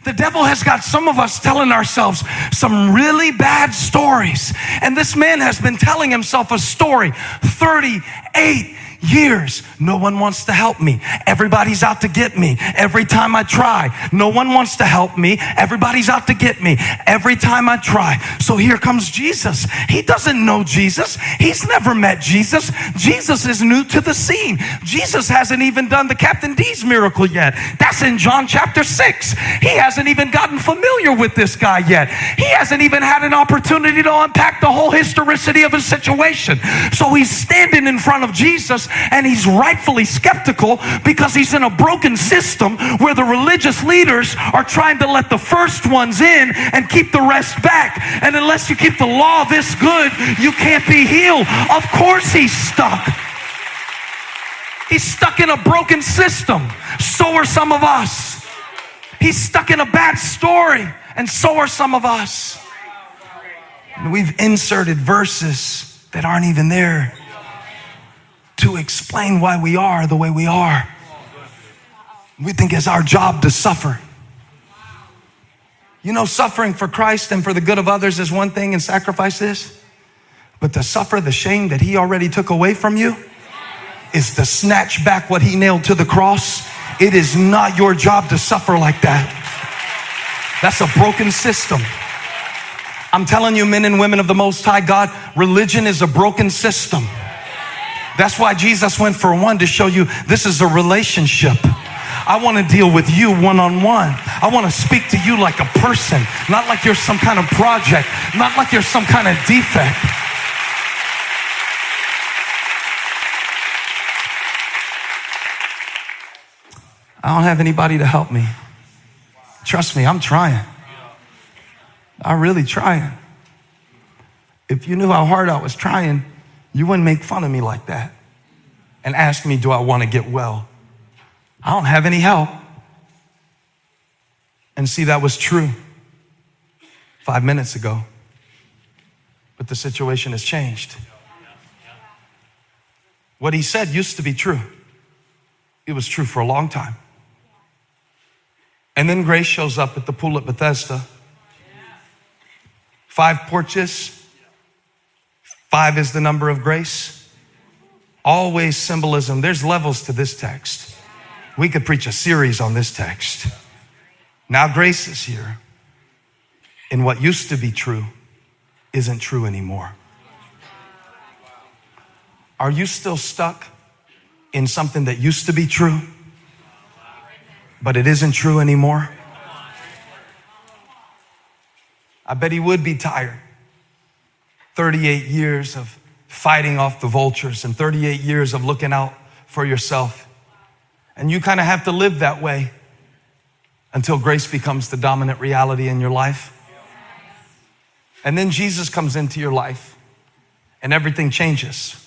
The devil has got some of us telling ourselves some really bad stories. And this man has been telling himself a story 38 years. No one wants to help me. Everybody's out to get me. Every time I try, no one wants to help me. Everybody's out to get me. Every time I try. So here comes Jesus. He doesn't know Jesus. He's never met Jesus. Jesus is new to the scene. Jesus hasn't even done the Captain D's miracle yet. That's in John chapter 6. He hasn't even gotten familiar with this guy yet. He hasn't even had an opportunity to unpack the whole historicity of his situation. So he's standing in front of Jesus, and he's rightfully skeptical because he's in a broken system where the religious leaders are trying to let the first ones in and keep the rest back. And unless you keep the law this good, you can't be healed. Of course he's stuck. He's stuck in a broken system. So are some of us. He's stuck in a bad story, and so are some of us. And we've inserted verses that aren't even there to explain why we are the way we are. We think it's our job to suffer. You know, suffering for Christ and for the good of others is one thing, and sacrifice is. But to suffer the shame that he already took away from you is to snatch back what he nailed to the cross. It is not your job to suffer like that. That's a broken system. I'm telling you, men and women of the Most High God, religion is a broken system. That's why Jesus went for one, to show you this is a relationship. I want to deal with you one-on-one. I want to speak to you like a person, not like you're some kind of project, not like you're some kind of defect. I don't have anybody to help me. Trust me, I'm trying. I'm really trying. If you knew how hard I was trying, you wouldn't make fun of me like that and ask me, do I want to get well? I don't have any help. And see, that was true 5 minutes ago. But the situation has changed. What he said used to be true. It was true for a long time. And then grace shows up at the pool at Bethesda. 5 porches. 5 is the number of grace. Always symbolism. There's levels to this text. We could preach a series on this text. Now grace is here. And what used to be true isn't true anymore. Are you still stuck in something that used to be true, but it isn't true anymore? I bet he would be tired. 38 years of fighting off the vultures and 38 years of looking out for yourself. And you kind of have to live that way until grace becomes the dominant reality in your life. And then Jesus comes into your life and everything changes.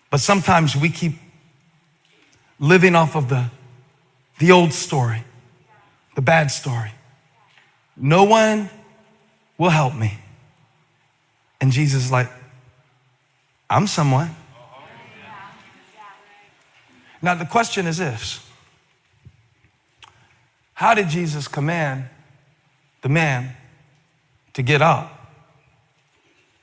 But sometimes we keep living off of the old story, the bad story. No one will help me. And Jesus is like, I'm someone. Now the question is this: how did Jesus command the man to get up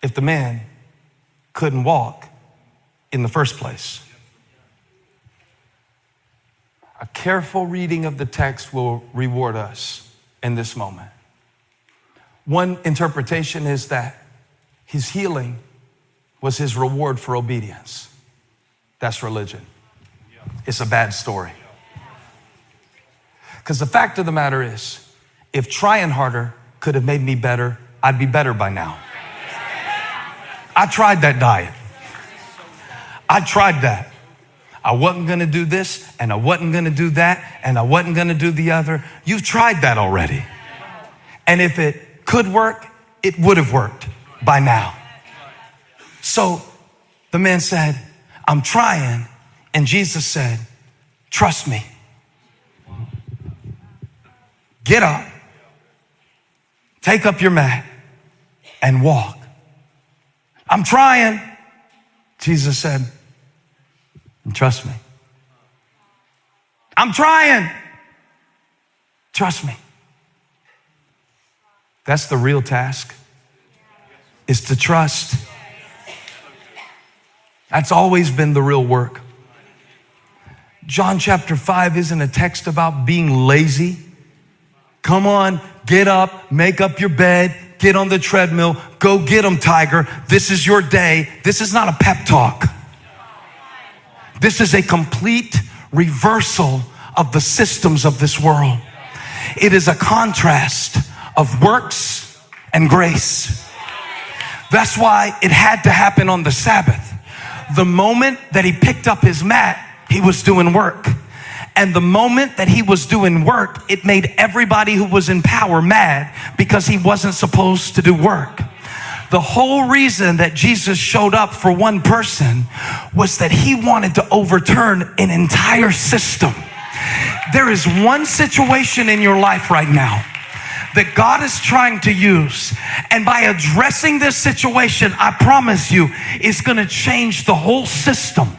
if the man couldn't walk in the first place? A careful reading of the text will reward us in this moment. One interpretation is that his healing was his reward for obedience. That's religion. It's a bad story. Because the fact of the matter is, if trying harder could have made me better, I'd be better by now. I tried that diet. I tried that. I wasn't going to do this, and I wasn't going to do that, and I wasn't going to do the other. You've tried that already. And if it could work, it would have worked by now. So the man said, I'm trying. And Jesus said, trust me. Get up, take up your mat, and walk. I'm trying. Jesus said, trust me. I'm trying. Trust me. That's the real task, is to trust. That's always been the real work. John chapter 5 isn't a text about being lazy. Come on, get up, make up your bed, get on the treadmill, go get them, Tiger. This is your day. This is not a pep talk. This is a complete reversal of the systems of this world. It is a contrast of works and grace. That's why it had to happen on the Sabbath. The moment that he picked up his mat, he was doing work. And the moment that he was doing work, it made everybody who was in power mad because he wasn't supposed to do work. The whole reason that Jesus showed up for one person was that he wanted to overturn an entire system. There is one situation in your life right now that God is trying to use. And by addressing this situation, I promise you, it's going to change the whole system.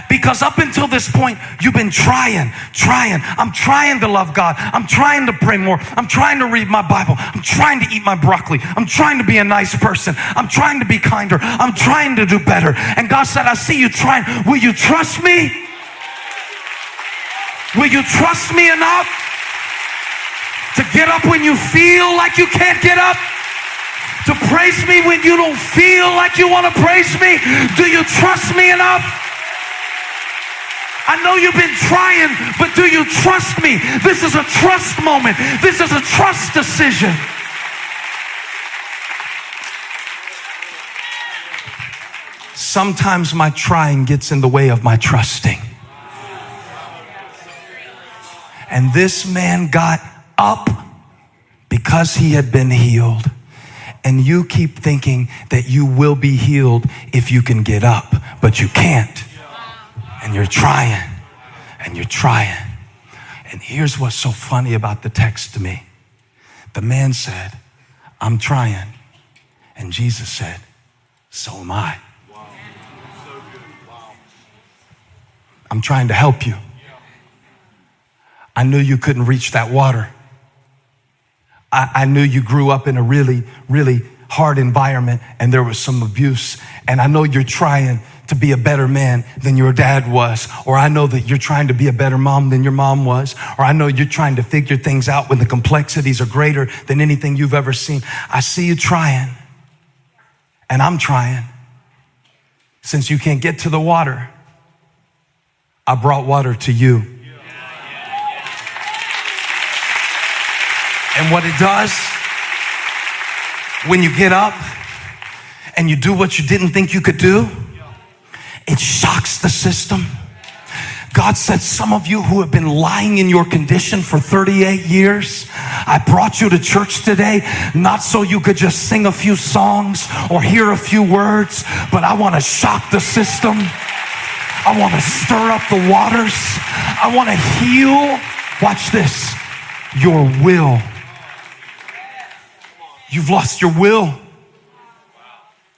Because up until this point, you've been trying. I'm trying to love God. I'm trying to pray more. I'm trying to read my Bible. I'm trying to eat my broccoli. I'm trying to be a nice person. I'm trying to be kinder. I'm trying to do better. And God said, I see you trying. Will you trust me? Will you trust me enough to get up when you feel like you can't get up? To praise me when you don't feel like you want to praise me? Do you trust me enough? I know you've been trying, but do you trust me? This is a trust moment. This is a trust decision. Sometimes my trying gets in the way of my trusting. And this man got up because he had been healed. And you keep thinking that you will be healed if you can get up, but you can't. And you're trying, and you're trying. And here's what's so funny about the text to me. The man said, I'm trying. And Jesus said, so am I. Wow. So good. Wow. I'm trying to help you. I knew you couldn't reach that water. I knew you grew up in a really, really hard environment and there was some abuse. And I know you're trying to be a better man than your dad was. Or I know that you're trying to be a better mom than your mom was. Or I know you're trying to figure things out when the complexities are greater than anything you've ever seen. I see you trying. And I'm trying. Since you can't get to the water, I brought water to you. And what it does, when you get up and you do what you didn't think you could do, it shocks the system. God said, some of you who have been lying in your condition for 38 years, I brought you to church today, not so you could just sing a few songs or hear a few words, but I want to shock the system. I want to stir up the waters. I want to heal, watch this, your will. You've lost your will.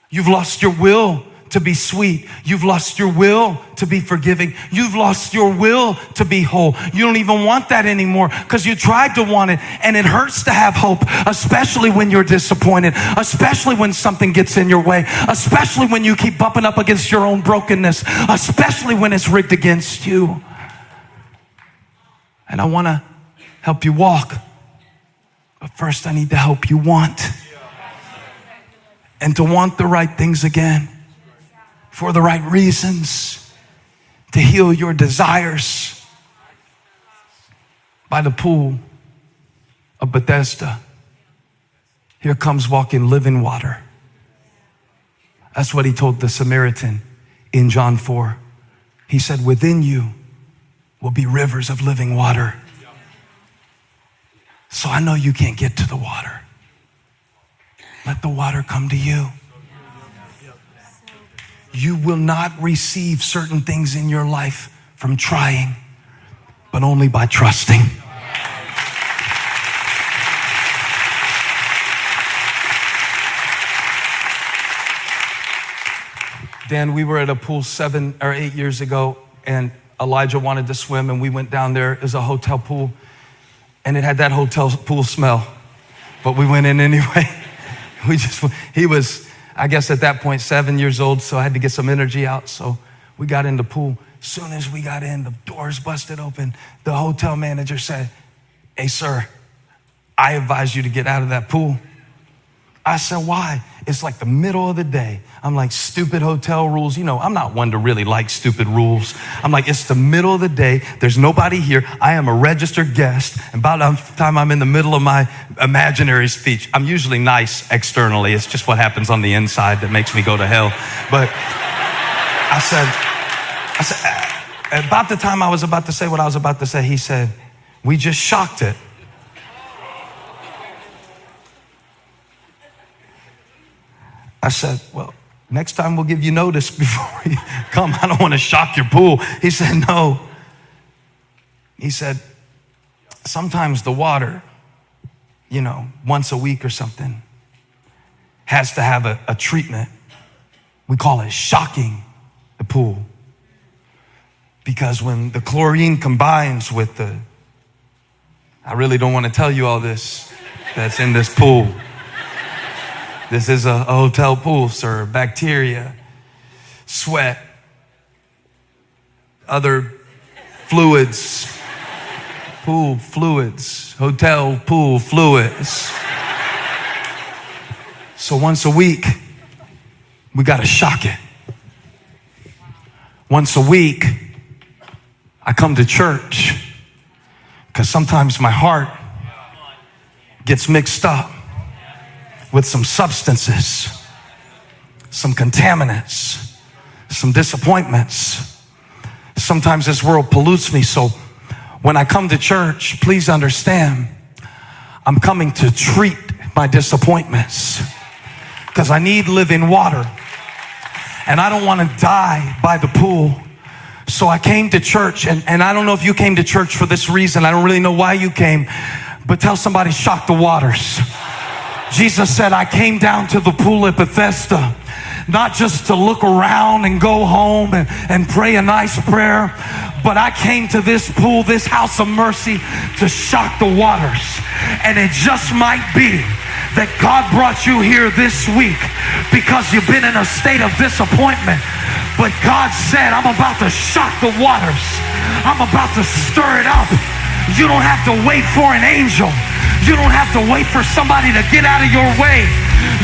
You've lost your will to be sweet. You've lost your will to be forgiving. You've lost your will to be whole. You don't even want that anymore because you tried to want it, and it hurts to have hope, especially when you're disappointed, especially when something gets in your way, especially when you keep bumping up against your own brokenness, especially when it's rigged against you. And I want to help you walk. But first, I need to help you want. And to want the right things again, for the right reasons, to heal your desires. By the pool of Bethesda, here comes walking living water. That's what he told the Samaritan in John 4. He said, within you will be rivers of living water. So I know you can't get to the water. Let the water come to you. You will not receive certain things in your life from trying, but only by trusting. Dan, we were at a pool 7 or 8 years ago, and Elijah wanted to swim, and we went down there as a hotel pool. and it had that hotel pool smell, but we went in anyway. He was, I guess at that point, 7 years old, so I had to get some energy out. So we got in the pool. As soon as we got in, the doors busted open. The hotel manager said, "Hey, sir, I advise you to get out of that pool." I said, "Why?" It's like the middle of the day. I'm like, stupid hotel rules. You know, I'm not one to really like stupid rules. I'm like, it's the middle of the day. There's nobody here. I am a registered guest. And by the time I'm in the middle of my imaginary speech, I'm usually nice externally. It's just what happens on the inside that makes me go to hell. But I said, about the time I was about to say what I was about to say, he said, "We just shocked it." I said, "Well, next time we'll give you notice before you come. I don't want to shock your pool." He said, "No." He said, "Sometimes the water, you know, once a week or something, has to have a treatment. We call it shocking the pool. Because when the chlorine combines with I really don't want to tell you all this that's in this pool. This is a hotel pool, sir. Bacteria, sweat, other fluids, pool fluids, hotel pool fluids. So once a week, we got to shock it. Once a week, I come to church because sometimes my heart gets mixed up with some substances, some contaminants, some disappointments. Sometimes this world pollutes me. So when I come to church, please understand, I'm coming to treat my disappointments because I need living water and I don't want to die by the pool. So I came to church, and I don't know if you came to church for this reason. I don't really know why you came, but tell somebody, shock the waters. Jesus said, "I came down to the pool at Bethesda, not just to look around and go home and pray a nice prayer, but I came to this pool, this house of mercy, to shock the waters." And it just might be that God brought you here this week because you've been in a state of disappointment. But God said, "I'm about to shock the waters. I'm about to stir it up." You don't have to wait for an angel. You don't have to wait for somebody to get out of your way.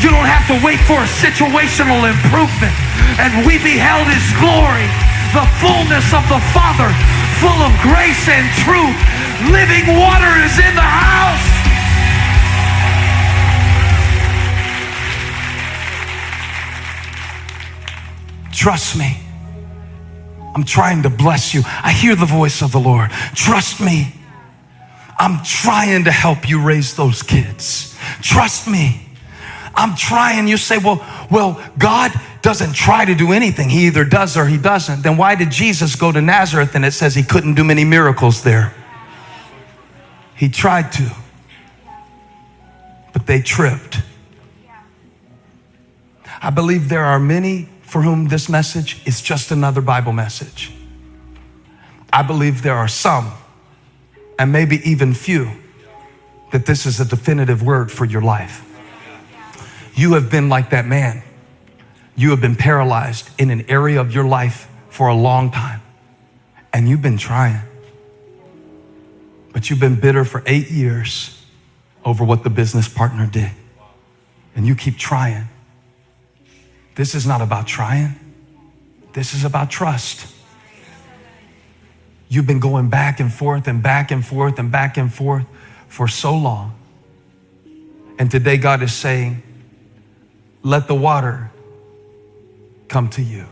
You don't have to wait for a situational improvement. And we beheld his glory, the fullness of the Father, full of grace and truth. Living water is in the house. Trust me. I'm trying to bless you. I hear the voice of the Lord. Trust me. I'm trying to help you raise those kids. Trust me. I'm trying. You say, well, God doesn't try to do anything. He either does or he doesn't. Then why did Jesus go to Nazareth and it says he couldn't do many miracles there? He tried to, but they tripped. I believe there are many for whom this message is just another Bible message. I believe there are some, and maybe even few, that this is a definitive word for your life. You have been like that man. You have been paralyzed in an area of your life for a long time, and you've been trying. But you've been bitter for 8 years over what the business partner did, and you keep trying. This is not about trying. This is about trust. You've been going back and forth and back and forth and back and forth for so long. And today God is saying, let the water come to you.